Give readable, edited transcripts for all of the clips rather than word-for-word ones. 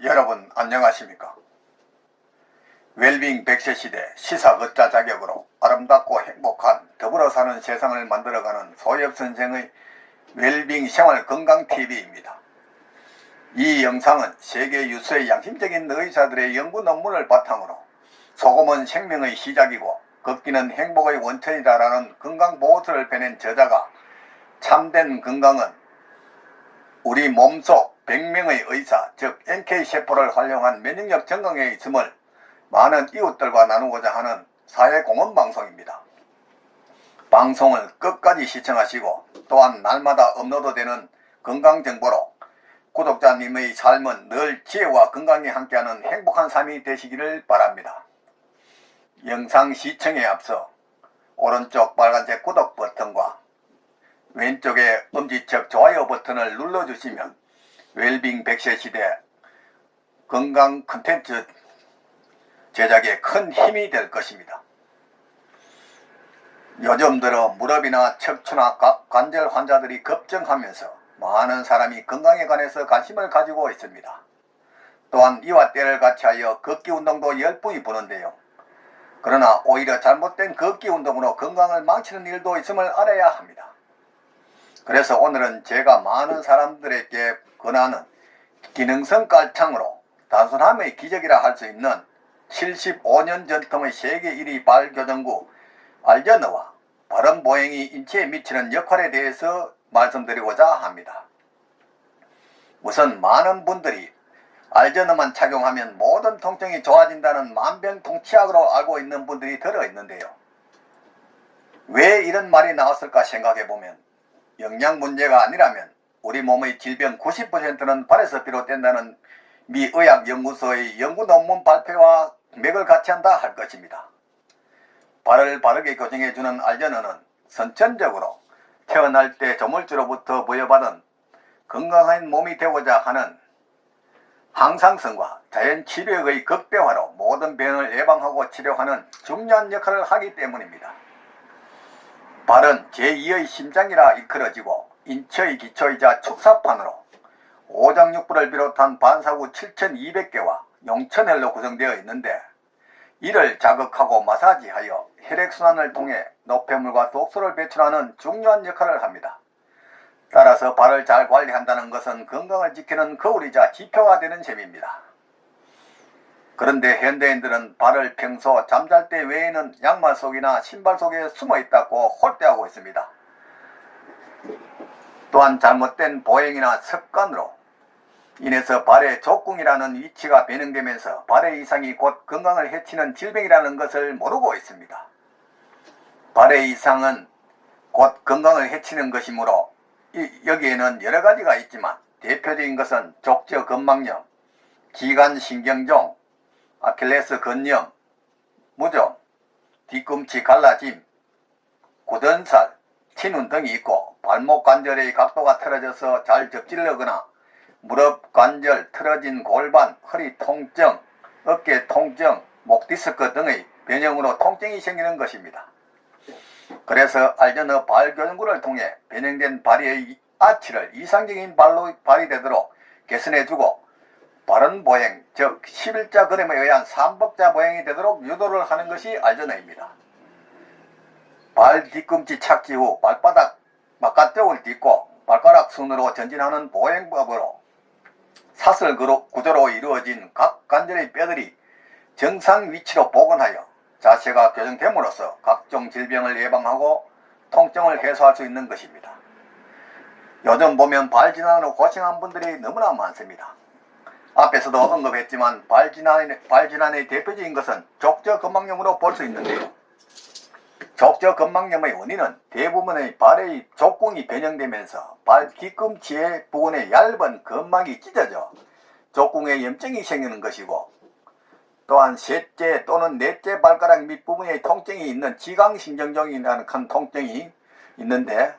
여러분 안녕하십니까? 웰빙 100세 시대 시사걷자 자격으로 아름답고 행복한 더불어 사는 세상을 만들어가는 소엽 선생의 웰빙 생활 건강 TV입니다. 이 영상은 세계 유수의 양심적인 의사들의 연구 논문을 바탕으로 소금은 생명의 시작이고 걷기는 행복의 원천이다라는 건강보고서를 펴낸 저자가 참된 건강은 우리 몸속 100명의 의사, 즉 NK세포를 활용한 면역력 증강에 있음을 많은 이웃들과 나누고자 하는 사회공헌방송입니다. 방송을 끝까지 시청하시고 또한 날마다 업로드되는 건강정보로 구독자님의 삶은 늘 지혜와 건강이 함께하는 행복한 삶이 되시기를 바랍니다. 영상 시청에 앞서 오른쪽 빨간색 구독 버튼과 왼쪽에 엄지척 좋아요 버튼을 눌러주시면 웰빙 100세 시대 건강 콘텐츠 제작에 큰 힘이 될 것입니다. 요즘 들어 무릎이나 척추나 관절 환자들이 급증하면서 많은 사람이 건강에 관해서 관심을 가지고 있습니다. 또한 이와 때를 같이하여 걷기 운동도 열풍이 부는데요. 그러나 오히려 잘못된 걷기 운동으로 건강을 망치는 일도 있음을 알아야 합니다. 그래서 오늘은 제가 많은 사람들에게 권하는 기능성 깔창으로 단순함의 기적이라 할 수 있는 75년 전통의 세계 1위 발교정구 알저너와 바른 보행이 인체에 미치는 역할에 대해서 말씀드리고자 합니다. 우선 많은 분들이 알저너만 착용하면 모든 통증이 좋아진다는 만병통치약으로 알고 있는 분들이 들어있는데요. 왜 이런 말이 나왔을까 생각해보면 영양 문제가 아니라면 우리 몸의 질병 90%는 발에서 비롯된다는 미 의학연구소의 연구 논문 발표와 맥을 같이 한다 할 것입니다. 발을 바르게 교정해주는 알저너는 선천적으로 태어날 때 조물주로부터 부여받은 건강한 몸이 되고자 하는 항상성과 자연 치료의 극대화로 모든 병을 예방하고 치료하는 중요한 역할을 하기 때문입니다. 발은 제2의 심장이라 일컬어지고 인체의 기초이자 축사판으로 오장육부를 비롯한 반사구 7200개와 용천혈로 구성되어 있는데 이를 자극하고 마사지하여 혈액순환을 통해 노폐물과 독소를 배출하는 중요한 역할을 합니다. 따라서 발을 잘 관리한다는 것은 건강을 지키는 거울이자 지표가 되는 셈입니다. 그런데 현대인들은 발을 평소 잠잘 때 외에는 양말 속이나 신발 속에 숨어 있다고 홀대하고 있습니다. 또한 잘못된 보행이나 습관으로 인해서 발의 족궁이라는 위치가 변형되면서 발의 이상이 곧 건강을 해치는 질병이라는 것을 모르고 있습니다. 발의 이상은 곧 건강을 해치는 것이므로 여기에는 여러 가지가 있지만 대표적인 것은 족저근막염, 기관신경종, 아킬레스 건염, 무좀, 뒤꿈치 갈라짐, 굳은 살, 치눈 등이 있고 발목 관절의 각도가 틀어져서 잘 접질르거나 무릎 관절, 틀어진 골반, 허리 통증, 어깨 통증, 목 디스크 등의 변형으로 통증이 생기는 것입니다. 그래서 알저너 발교정구를 통해 변형된 발의 아치를 이상적인 발이 되도록 개선해주고 바른 보행, 즉 11자 걸음에 의한 삼박자 보행이 되도록 유도를 하는 것이 알저너입니다. 발 뒤꿈치 착지 후 발바닥 바깥쪽을 딛고 발가락 순으로 전진하는 보행법으로 사슬 구조로 이루어진 각 관절의 뼈들이 정상 위치로 복원하여 자세가 교정됨으로써 각종 질병을 예방하고 통증을 해소할 수 있는 것입니다. 요즘 보면 발질환으로 고생한 분들이 너무나 많습니다. 앞에서도 언급했지만 발질환의 대표적인 것은 족저근막염으로 볼 수 있는데요. 족저근막염의 원인은 대부분의 발의 족궁이 변형되면서 발 뒤꿈치의 부분에 얇은 근막이 찢어져 족궁에 염증이 생기는 것이고 또한 셋째 또는 넷째 발가락 밑부분에 통증이 있는 지강신경종이라는 큰 통증이 있는데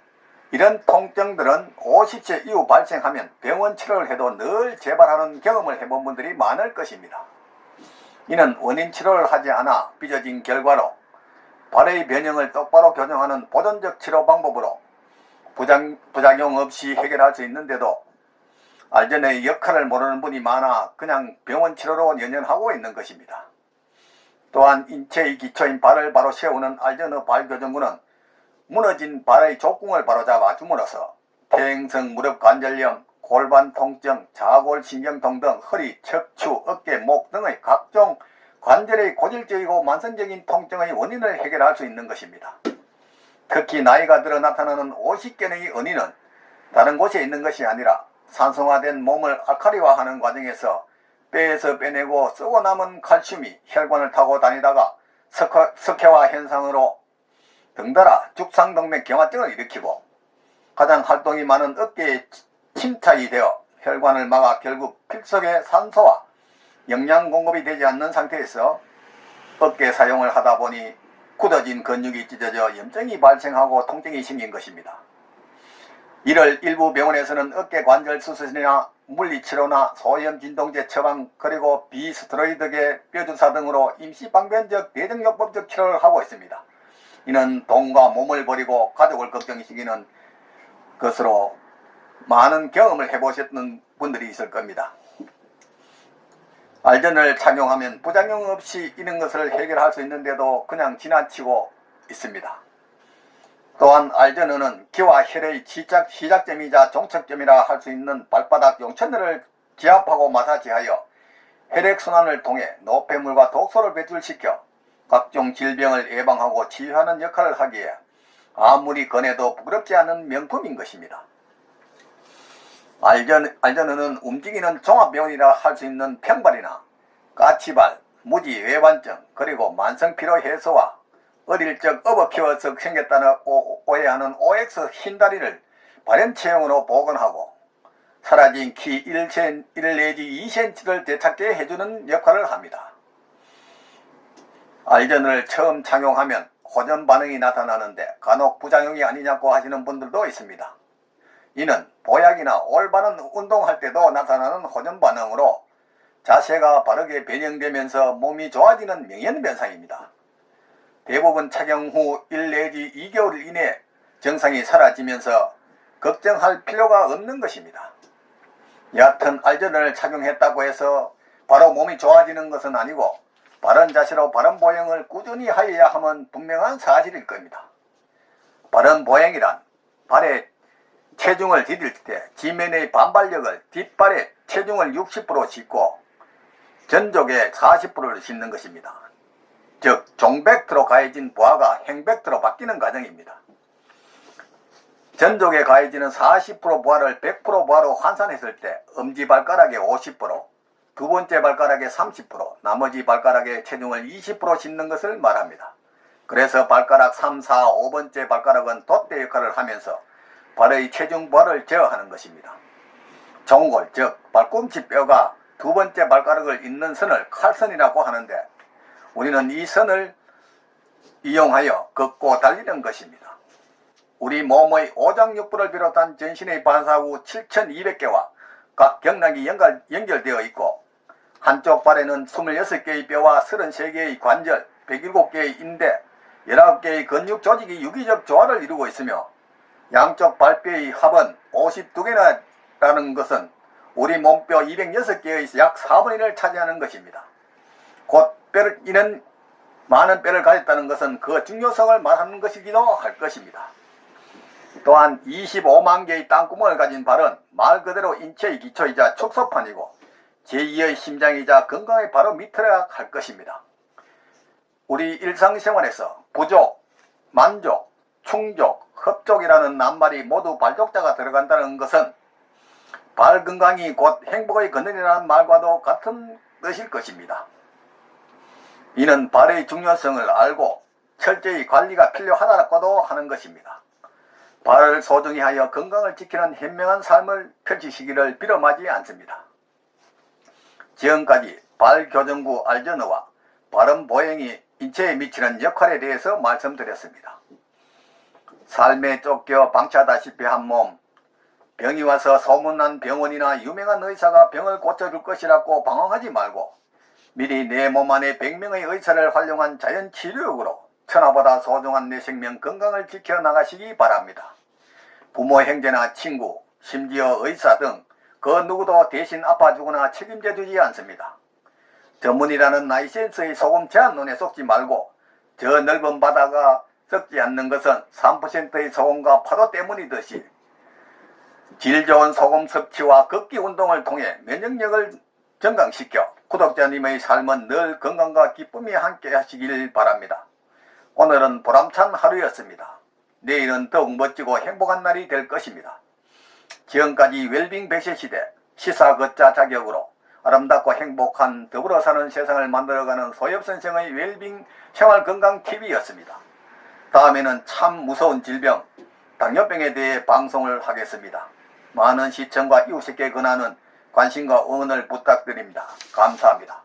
이런 통증들은 50세 이후 발생하면 병원 치료를 해도 늘 재발하는 경험을 해본 분들이 많을 것입니다. 이는 원인 치료를 하지 않아 빚어진 결과로 발의 변형을 똑바로 교정하는 보존적 치료 방법으로 부작용 없이 해결할 수 있는데도 알전의 역할을 모르는 분이 많아 그냥 병원 치료로 연연하고 있는 것입니다. 또한 인체의 기초인 발을 바로 세우는 알전의 발교정구는 무너진 발의 족궁을 바로잡아 줌으로써 퇴행성 무릎 관절염, 골반 통증, 자골신경통 등 허리, 척추, 어깨, 목 등의 각종 관절의 고질적이고 만성적인 통증의 원인을 해결할 수 있는 것입니다. 특히 나이가 들어 나타나는 오십견의 원인은 다른 곳에 있는 것이 아니라 산성화된 몸을 알칼리화하는 과정에서 뼈에서 빼내고 썩어 남은 칼슘이 혈관을 타고 다니다가 석회화 현상으로 덩달아 죽상동맥 경화증을 일으키고 가장 활동이 많은 어깨에 침착이 되어 혈관을 막아 결국 필석에 산소와 영양 공급이 되지 않는 상태에서 어깨 사용을 하다 보니 굳어진 근육이 찢어져 염증이 발생하고 통증이 생긴 것입니다. 이를 일부 병원에서는 어깨 관절 수술이나 물리치료나 소염 진통제 처방 그리고 비스테로이드계 뼈주사 등으로 임시방변적 대증요법적 치료를 하고 있습니다. 이는 돈과 몸을 버리고 가족을 걱정시키는 것으로 많은 경험을 해보셨던 분들이 있을 겁니다. 알전을 착용하면 부작용 없이 이런 것을 해결할 수 있는데도 그냥 지나치고 있습니다. 또한 알전어는 기와 혈의 시작점이자 종착점이라 할 수 있는 발바닥 용천들을 지압하고 마사지하여 혈액순환을 통해 노폐물과 독소를 배출시켜 각종 질병을 예방하고 치유하는 역할을 하기에 아무리 권해도 부끄럽지 않은 명품인 것입니다. 알전어는 움직이는 종합병원이라 할 수 있는 평발이나 까치발, 무지 외반증 그리고 만성피로 해소와 어릴 적 업어 키워서 생겼다는 오해하는 OX 흰다리를 발연체형으로 복원하고 사라진 키 1 내지 2cm를 되찾게 해주는 역할을 합니다. 알전을 처음 착용하면 호전 반응이 나타나는데 간혹 부작용이 아니냐고 하시는 분들도 있습니다. 이는 보약이나 올바른 운동할 때도 나타나는 호전 반응으로 자세가 바르게 변형되면서 몸이 좋아지는 명현변상입니다. 대부분 착용 후 1 내지 2개월 이내 증상이 사라지면서 걱정할 필요가 없는 것입니다. 얕은 알전을 착용했다고 해서 바로 몸이 좋아지는 것은 아니고 바른 자세로 바른 보행을 꾸준히 하여야 하면 분명한 사실일 겁니다. 바른 보행이란 발에 체중을 디딜 때 지면의 반발력을 뒷발에 체중을 60% 싣고 전족에 40%를 싣는 것입니다. 즉 종벡터로 가해진 부하가 행벡터로 바뀌는 과정입니다. 전족에 가해지는 40% 부하를 100% 부하로 환산했을 때 엄지발가락에 50%, 두 번째 발가락에 30%, 나머지 발가락에 체중을 20% 싣는 것을 말합니다. 그래서 발가락 3, 4, 5번째 발가락은 돛대 역할을 하면서 발의 체중 부하를 제어하는 것입니다. 종골, 즉 발꿈치 뼈가 두 번째 발가락을 잇는 선을 칼선이라고 하는데 우리는 이 선을 이용하여 걷고 달리는 것입니다. 우리 몸의 오장육부를 비롯한 전신의 반사구 7,200개와 각 경락이 연결되어 있고 한쪽 발에는 26개의 뼈와 33개의 관절, 107개의 인대, 19개의 근육 조직이 유기적 조화를 이루고 있으며 양쪽 발뼈의 합은 52개라는 것은 우리 몸뼈 206개의 약 4분의 1을 차지하는 것입니다. 곧 이는 많은 뼈를 가졌다는 것은 그 중요성을 말하는 것이기도 할 것입니다. 또한 25만 개의 땅구멍을 가진 발은 말 그대로 인체의 기초이자 축소판이고 제2의 심장이자 건강의 바로 밑이라 할 것입니다. 우리 일상생활에서 부족, 만족, 충족, 흡족이라는 낱말이 모두 발족자가 들어간다는 것은 발 건강이 곧 행복의 근원이라는 말과도 같은 뜻일 것입니다. 이는 발의 중요성을 알고 철저히 관리가 필요하다고도 하는 것입니다. 발을 소중히 하여 건강을 지키는 현명한 삶을 펼치시기를 빌어마지 않습니다. 지금까지 발교정구 알전어와 바른 보행이 인체에 미치는 역할에 대해서 말씀드렸습니다. 삶에 쫓겨 방치하다시피 한 몸, 병이 와서 소문난 병원이나 유명한 의사가 병을 고쳐줄 것이라고 방황하지 말고 미리 내 몸 안에 100명의 의사를 활용한 자연치료육으로 천하보다 소중한 내 생명 건강을 지켜나가시기 바랍니다. 부모, 형제나 친구, 심지어 의사 등 그 누구도 대신 아파주거나 책임져 주지 않습니다. 전문이라는 라이센스의 소금 제한론에 속지 말고 저 넓은 바다가 썩지 않는 것은 3%의 소금과 파도 때문이듯이 질 좋은 소금 섭취와 걷기 운동을 통해 면역력을 증강시켜 구독자님의 삶은 늘 건강과 기쁨이 함께 하시길 바랍니다. 오늘은 보람찬 하루였습니다. 내일은 더욱 멋지고 행복한 날이 될 것입니다. 지금까지 웰빙 100세 시대 시사걷자 자격으로 아름답고 행복한 더불어 사는 세상을 만들어가는 소엽선생의 웰빙 생활건강TV였습니다. 다음에는 참 무서운 질병 당뇨병에 대해 방송을 하겠습니다. 많은 시청과 이웃에게 권하는 관심과 응원을 부탁드립니다. 감사합니다.